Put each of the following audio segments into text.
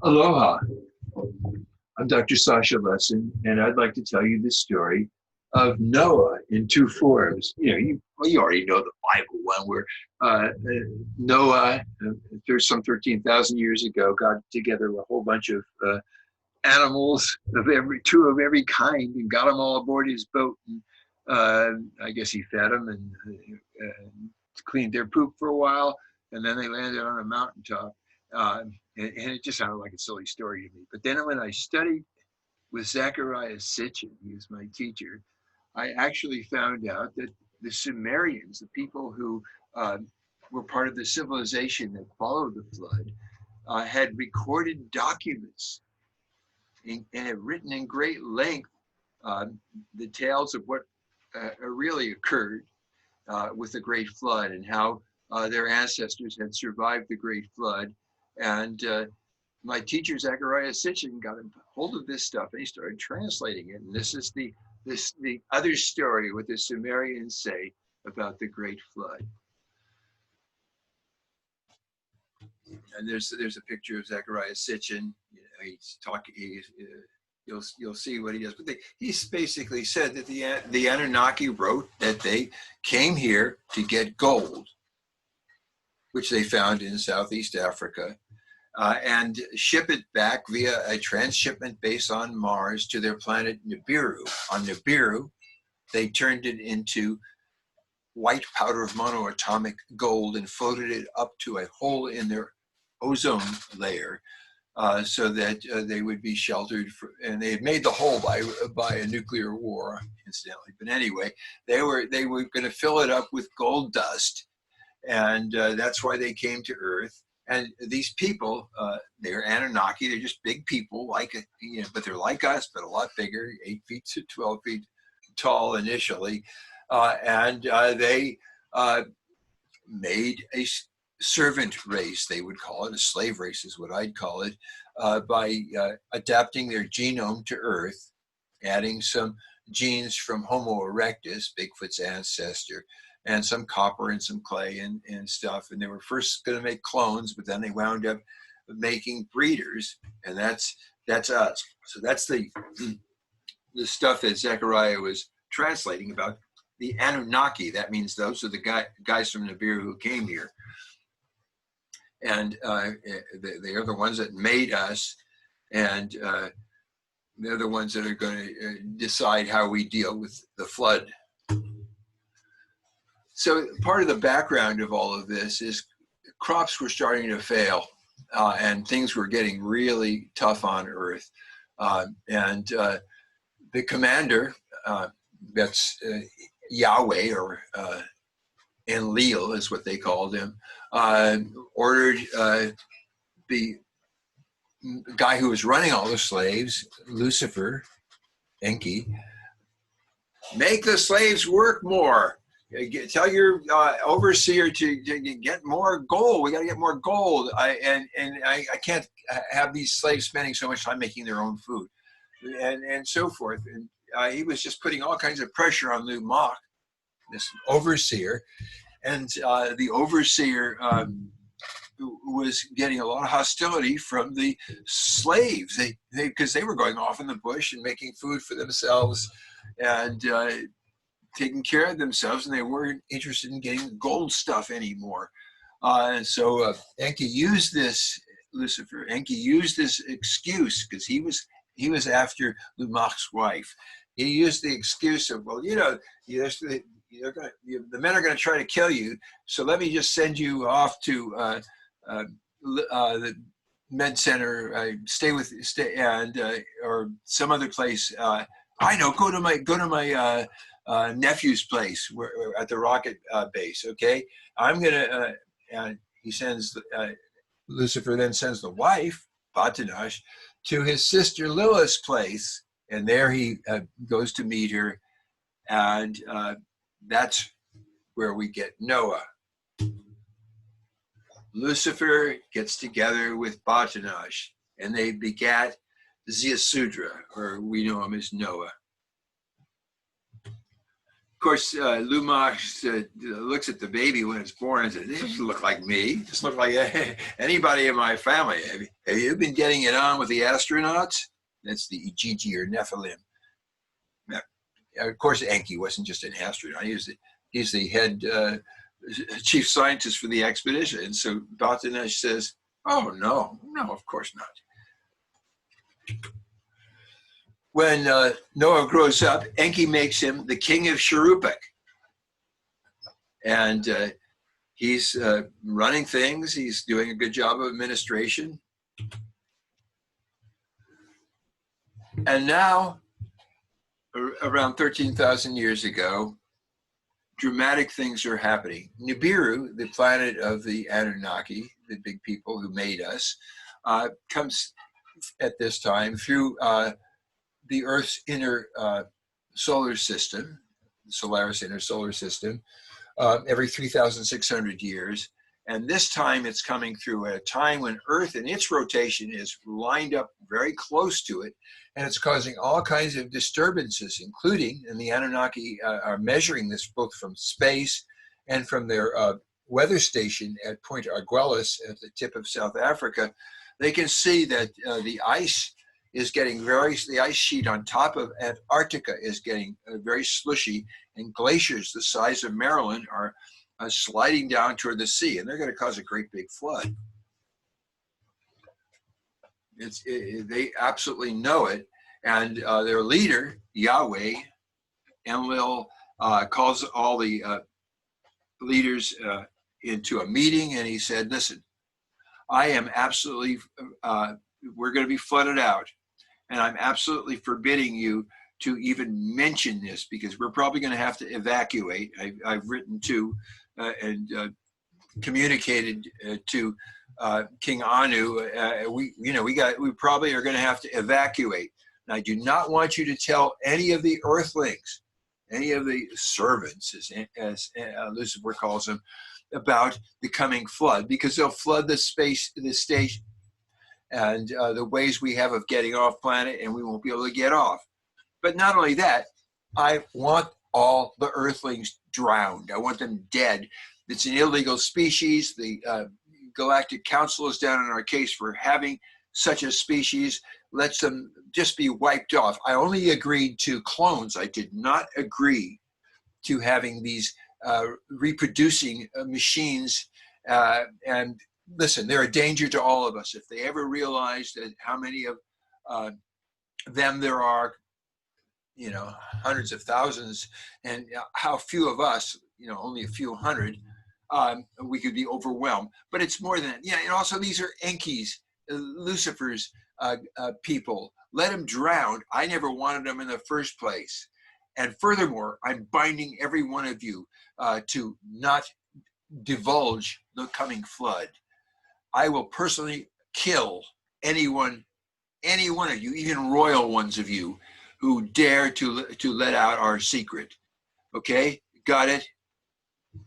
Aloha, I'm Dr. Sasha Lesson, and I'd like to tell you the story of Noah in two forms. You already know the Bible one where Noah, there's some 13,000 years ago, got together a whole bunch of animals of two of every kind and got them all aboard his boat. And I guess he fed them and cleaned their poop for a while, and then they landed on a mountaintop. And it just sounded like a silly story to me. But then when I studied with SITCHIN, he was my teacher, I actually found out that the Sumerians, the people who were part of the civilization that followed the flood, had recorded documents and had written in great length the tales of what really occurred with the Great Flood and how their ancestors had survived the Great Flood. And my teacher, SITCHIN, got a hold of this stuff and he started translating it. And this is the other story, what the Sumerians say about the Great Flood. And there's a picture of SITCHIN. He's talking. You'll see what he does. But he's basically said that the Anunnaki wrote that they came here to get gold, which they found in Southeast Africa, and ship it back via a transshipment base on Mars to their planet Nibiru. On Nibiru, they turned it into white powder of monoatomic gold and floated it up to a hole in their ozone layer so that they would be sheltered. And they had made the hole by a nuclear war, incidentally. But anyway, they were going to fill it up with gold dust. And that's why they came to Earth. And these people, they're Anunnaki. They're just big people, but they're like us, but a lot bigger, 8 feet to 12 feet tall initially. And they made a servant race, they would call it. A slave race is what I'd call it, by adapting their genome to Earth, adding some genes from Homo erectus, Bigfoot's ancestor, and some copper and some clay and stuff. And they were first going to make clones, but then they wound up making breeders, and that's us. So that's the stuff that Zechariah was translating about the Anunnaki. That means those are the guys from Nibiru who came here. And they are the ones that made us, and they're the ones that are going to decide how we deal with the flood. So part of the background of all of this is crops were starting to fail, and things were getting really tough on Earth. And the commander, that's Yahweh, or Enlil is what they called him, ordered the guy who was running all the slaves, Lucifer, Enki, make the slaves work more. Tell your overseer to get more gold. We got to get more gold. I can't have these slaves spending so much time making their own food, and so forth. And he was just putting all kinds of pressure on Lumach, this overseer, and the overseer was getting a lot of hostility from the slaves. Because they were going off in the bush and making food for themselves and taking care of themselves, and they weren't interested in getting gold stuff anymore. And so Enki used this, Lucifer, Enki used this excuse, because he was after Lumach's wife. He used the excuse of, well, the men are going to try to kill you, so let me just send you off to the med center, stay or some other place. I know, go to my nephew's place at the rocket base. Okay, I'm gonna. He sends Lucifer then sends the wife Batanash to his sister Lilith's place, and there he goes to meet her, and that's where we get Noah. Lucifer gets together with Batanash, and they begat Ziusudra, or we know him as Noah. course, Lumas looks at the baby when it's born and says, "This doesn't look like me. This looks like anybody in my family. Have you been getting it on with the astronauts?" That's the al-Judi or Nephilim. Now, of course, Enki wasn't just an astronaut. He's the head chief scientist for the expedition. And so Batanesh says, "Oh, no, of course not." When Noah grows up, Enki makes him the king of Shuruppak. And he's running things. He's doing a good job of administration. And now, around 13,000 years ago, dramatic things are happening. Nibiru, the planet of the Anunnaki, the big people who made us, comes at this time through the Earth's inner solar system, the Solaris inner solar system, every 3,600 years. And this time it's coming through at a time when Earth and its rotation is lined up very close to it. And it's causing all kinds of disturbances, including, and the Anunnaki are measuring this both from space and from their weather station at Point Arguelles at the tip of South Africa. They can see that the ice is getting the ice sheet on top of Antarctica is getting very slushy, and glaciers the size of Maryland are sliding down toward the sea, and they're going to cause a great big flood. They absolutely know it, and their leader, Yahweh, Enlil, calls all the leaders into a meeting, and he said, "Listen, I am absolutely, we're going to be flooded out, and I'm absolutely forbidding you to even mention this, because we're probably going to have to evacuate." I've written to and communicated to King Anu. We probably are going to have to evacuate. And I do not want you to tell any of the earthlings, any of the servants, as Lucifer calls them, about the coming flood, because they'll flood the station and the ways we have of getting off planet, and we won't be able to get off. But not only that, I want all the earthlings drowned. I want them dead. It's an illegal species. The Galactic Council is down on our case for having such a species. Let's them just be wiped off. I only agreed to clones. I did not agree to having these reproducing machines. And listen, they're a danger to all of us. If they ever realize that how many of them there are, hundreds of thousands, and how few of us, only a few hundred, we could be overwhelmed. But it's more than that. Yeah, and also these are Enki's, Lucifer's people. Let them drown. I never wanted them in the first place. And furthermore, I'm binding every one of you to not divulge the coming flood. I will personally kill any one of you, even royal ones of you, who dare to let out our secret. Okay, got it?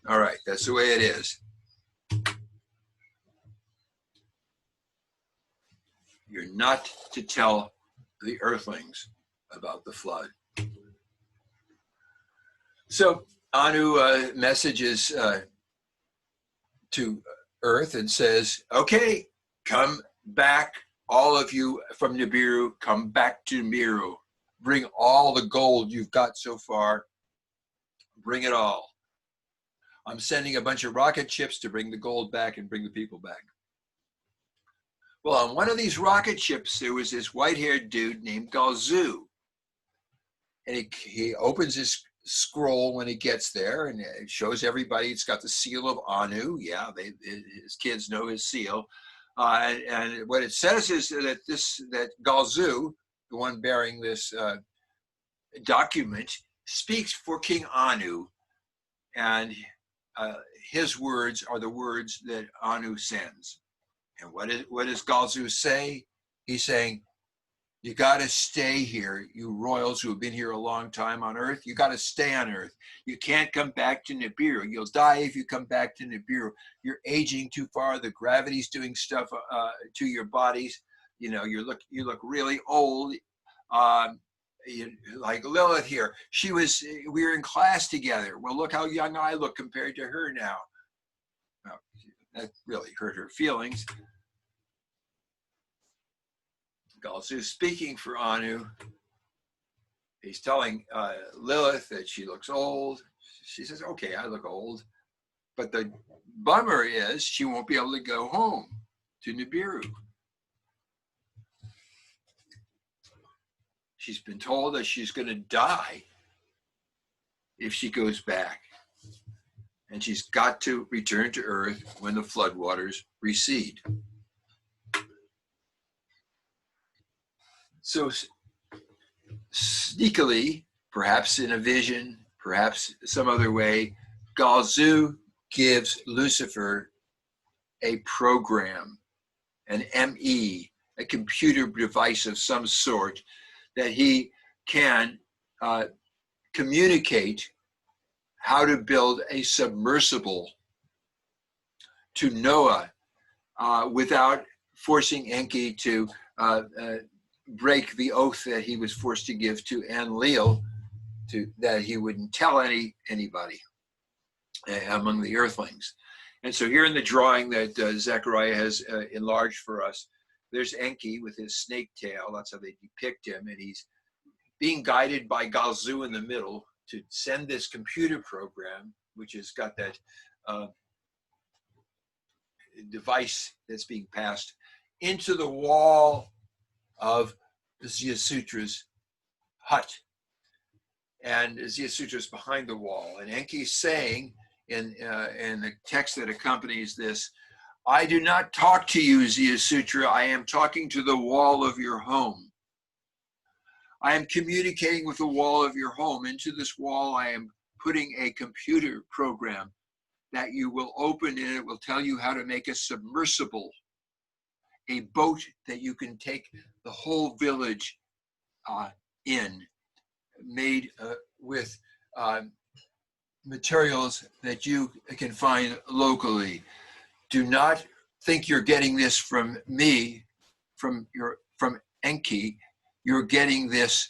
All right, that's the way it is. You're not to tell the earthlings about the flood. So Anu messages to Earth and says, "Okay, come back, all of you from Nibiru, come back to Nibiru. Bring all the gold you've got so far. Bring it all. I'm sending a bunch of rocket ships to bring the gold back and bring the people back." Well, on one of these rocket ships, there was this white-haired dude named Galzu. And he opens his scroll when he gets there, and it shows everybody it's got the seal of Anu. Yeah, his kids know his seal. And what it says is that Galzu, the one bearing this document, speaks for King Anu, and his words are the words that Anu sends. And what does Galzu say? He's saying, "You got to stay here, you royals who have been here a long time on Earth. You got to stay on Earth. You can't come back to Nibiru. You'll die if you come back to Nibiru. You're aging too far. The gravity's doing stuff to your bodies. You look really old. like Lilith here, we were in class together. Well, look how young I look compared to her now. Well, that really hurt her feelings. Galzu speaking for Anu. He's telling Lilith that she looks old. She says, okay, I look old. But the bummer is she won't be able to go home to Nibiru. She's been told that she's going to die if she goes back. And she's got to return to Earth when the floodwaters recede. So sneakily, perhaps in a vision, perhaps some other way, Galzu gives Lucifer a program, an ME, a computer device of some sort that he can communicate how to build a submersible to Noah without forcing Enki to break the oath that he was forced to give to Enlil, that he wouldn't tell anybody among the earthlings. And so here in the drawing that Zechariah has enlarged for us, there's Enki with his snake tail. That's how they depict him. And he's being guided by Galzu in the middle to send this computer program, which has got that device that's being passed into the wall of Ziusudra's hut. And Ziusudra's behind the wall. And Enki's saying in the text that accompanies this, I do not talk to you, Ziusudra. I am talking to the wall of your home. I am communicating with the wall of your home. Into this wall, I am putting a computer program that you will open, and it will tell you how to make a submersible, a boat that you can take the whole village in, made with materials that you can find locally. Do not think you're getting this from me, from Enki. You're getting this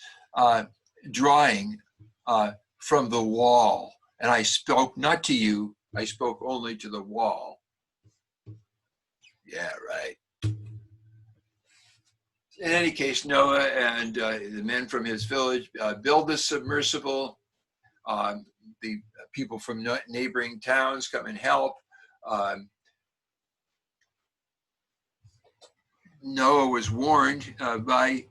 drawing from the wall. And I spoke not to you, I spoke only to the wall. Yeah, right. In any case, Noah and the men from his village build this submersible. The people from neighboring towns come and help. Noah was warned by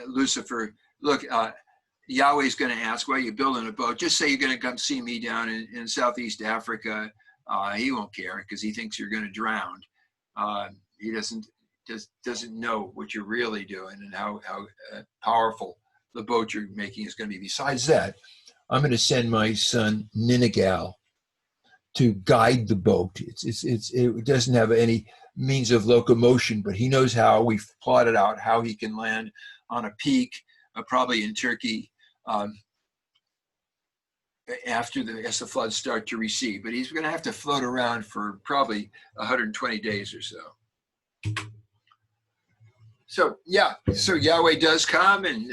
Lucifer, look, Yahweh's going to ask, why are you building a boat? Just say you're going to come see me down in Southeast Africa. He won't care because he thinks you're going to drown. He doesn't know what you're really doing and how powerful the boat you're making is going to be. Besides that, I'm going to send my son Ninagal to guide the boat. It doesn't have any means of locomotion, but he knows how. We've plotted out how he can land on a peak, probably in Turkey, as the floods start to recede. But he's going to have to float around for probably 120 days or so. So yeah, so Yahweh does come, and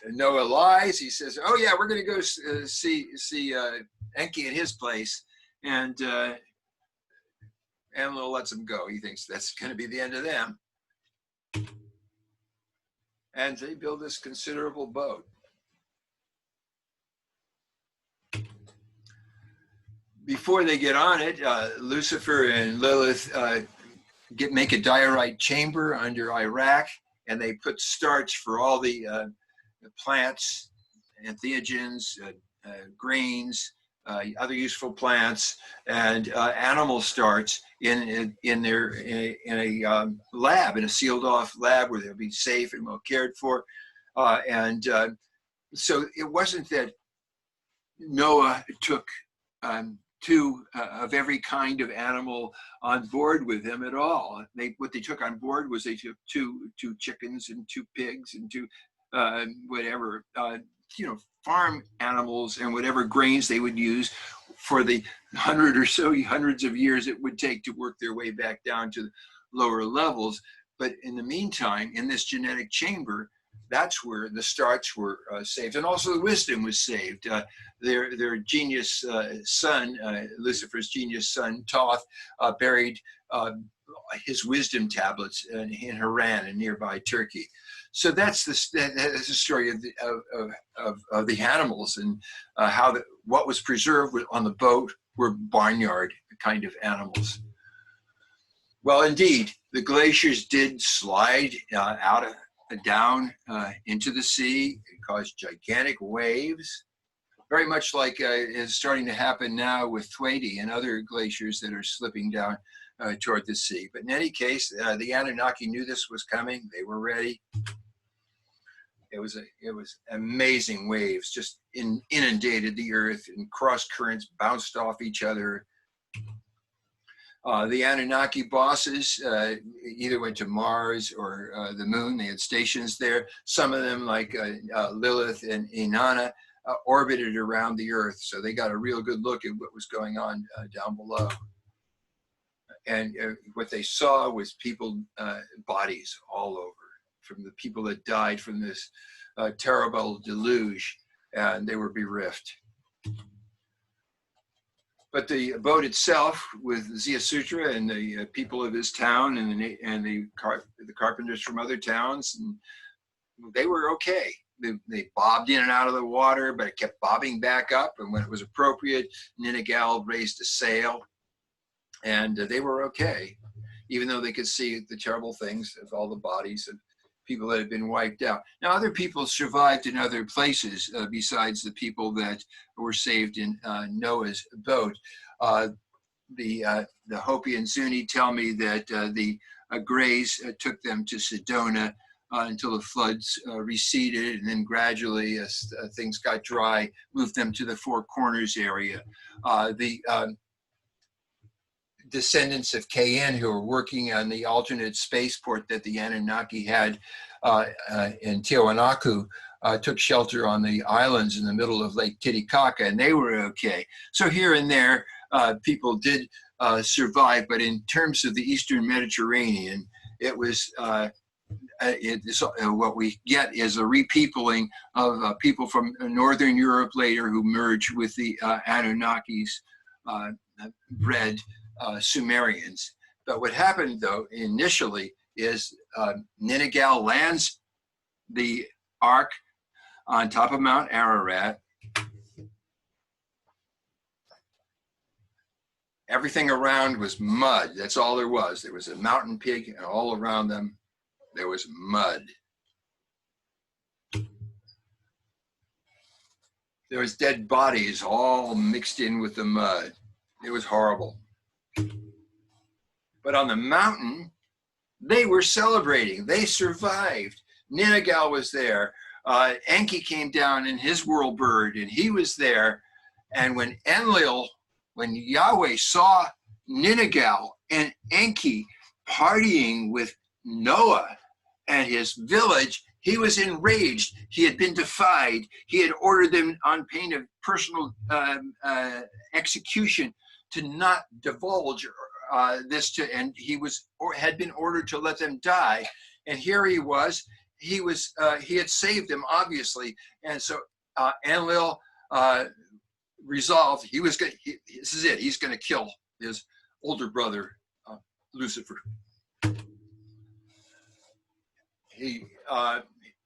Noah lies. He says, "Oh yeah, we're going to go see Enki at his place," and Enlil lets him go. He thinks that's going to be the end of them, and they build this considerable boat. Before they get on it, Lucifer and Lilith make a diorite chamber under Iraq, and they put starch for all the plants, entheogens, grains, other useful plants, and animal starch in a lab, in a sealed off lab where they'll be safe and well cared for. So it wasn't that Noah took two of every kind of animal on board with him at all. What they took on board was they took two chickens and 2 pigs and 2 whatever, farm animals and whatever grains they would use for the hundreds of years it would take to work their way back down to lower levels. But in the meantime, in this genetic chamber, that's where the starts were saved, and also the wisdom was saved. Their genius son, Lucifer's genius son, Thoth, buried his wisdom tablets in Haran, in nearby Turkey. So that's the story of the animals, and how what was preserved on the boat were barnyard kind of animals. Well, indeed, the glaciers did slide down into the sea. It caused gigantic waves, very much like is starting to happen now with Cudi and other glaciers that are slipping down toward the sea. But in any case, the Anunnaki knew this was coming. They were ready. It was amazing waves, just inundated the earth, and cross currents bounced off each other. The Anunnaki bosses either went to Mars or the moon. They had stations there. Some of them, like Lilith and Inanna, orbited around the earth. So they got a real good look at what was going on down below. And what they saw was people, bodies all over, from the people that died from this terrible deluge, and they were bereft. But the boat itself, with Ziusudra and the people of his town and the carpenters from other towns, and they were okay. They bobbed in and out of the water, but it kept bobbing back up. And when it was appropriate, Ninagal raised a sail, and they were okay, even though they could see the terrible things of all the bodies of people that had been wiped out. Now, other people survived in other places besides the people that were saved in Noah's boat. The Hopi and Zuni tell me that the Greys took them to Sedona until the floods receded, and then gradually, as things got dry, moved them to the Four Corners area. The descendants of KN who were working on the alternate spaceport that the Anunnaki had in Tiwanaku took shelter on the islands in the middle of Lake Titicaca, and they were okay. So here and there, people did survive, but in terms of the Eastern Mediterranean, it was what we get is a repeopling of people from Northern Europe later who merged with the Anunnakis bred Sumerians. But what happened, though, initially is Ninagal lands the ark on top of Mount Ararat. Everything around was mud. That's all there was. There was a mountain peak, and all around them there was mud. There was dead bodies all mixed in with the mud. It was horrible. But on the mountain, they were celebrating. They survived. Ninagal was there. Enki came down in his world bird, and he was there. And when Enlil, when Yahweh saw Ninagal and Enki partying with Noah and his village, he was enraged. He had been defied. He had ordered them on pain of personal execution to not divulge this to, and he was or had been ordered to let them die. And here he was. He had saved them, obviously, and so Enlil resolved he was going. This is it. He's going to kill his older brother, Lucifer.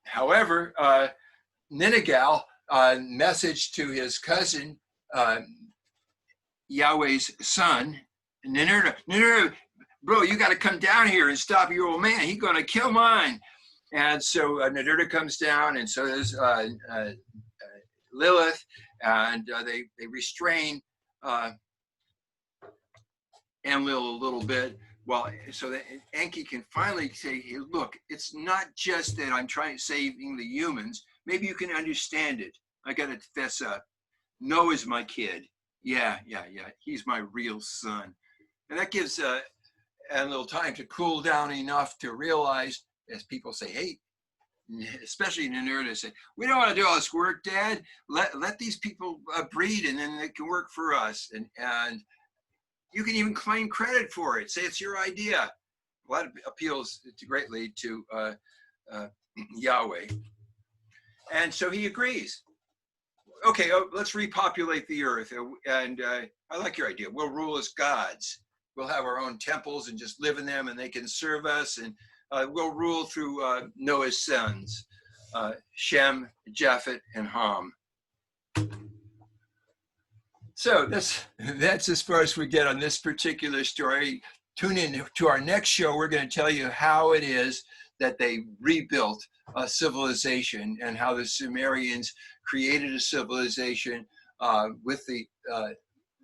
However, Ninagal messaged to his cousin, Yahweh's son, Ninurta, bro, you got to come down here and stop your old man. He's going to kill mine. And so Ninurta comes down, and so does Lilith, and they restrain Enlil a little bit. Well, so that Enki can finally say, hey, look, it's not just that I'm saving the humans. Maybe you can understand it. I got to fess up. Noah's my kid. Yeah. He's my real son. And that gives Enlil time to cool down enough to realize, as people say, hey, especially Ninurta, say, we don't want to do all this work, Dad. Let these people breed, and then they can work for us. And you can even claim credit for it. Say it's your idea. Well, that appeals greatly to Yahweh. And so he agrees. Okay, let's repopulate the earth. And I like your idea. We'll rule as gods. We'll have our own temples and just live in them, and they can serve us. And we'll rule through Noah's sons, Shem, Japheth, and Ham. So that's as far as we get on this particular story. Tune in to our next show. We're going to tell you how it is that they rebuilt a civilization and how the Sumerians created a civilization with the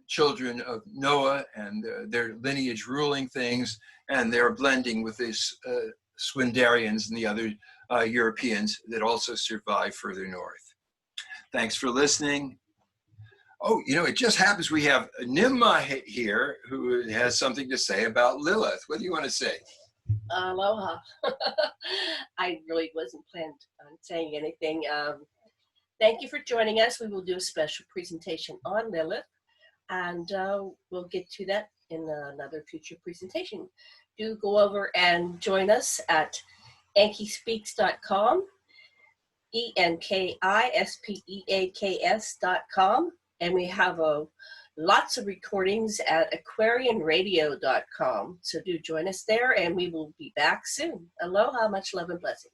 children of Noah and their lineage ruling things, and they're blending with these Swindarians and the other Europeans that also survived further north. Thanks for listening. Oh, you know, it just happens we have Nimma here who has something to say about Lilith. What do you want to say? Aloha. I really wasn't planned on saying anything. Thank you for joining us. We will do a special presentation on Lilith, and we'll get to that in another future presentation. Do go over and join us at enkispeaks.com, ENKISPEAKS.com, and we have lots of recordings at aquarianradio.com. So do join us there, and we will be back soon. Aloha, much love and blessings.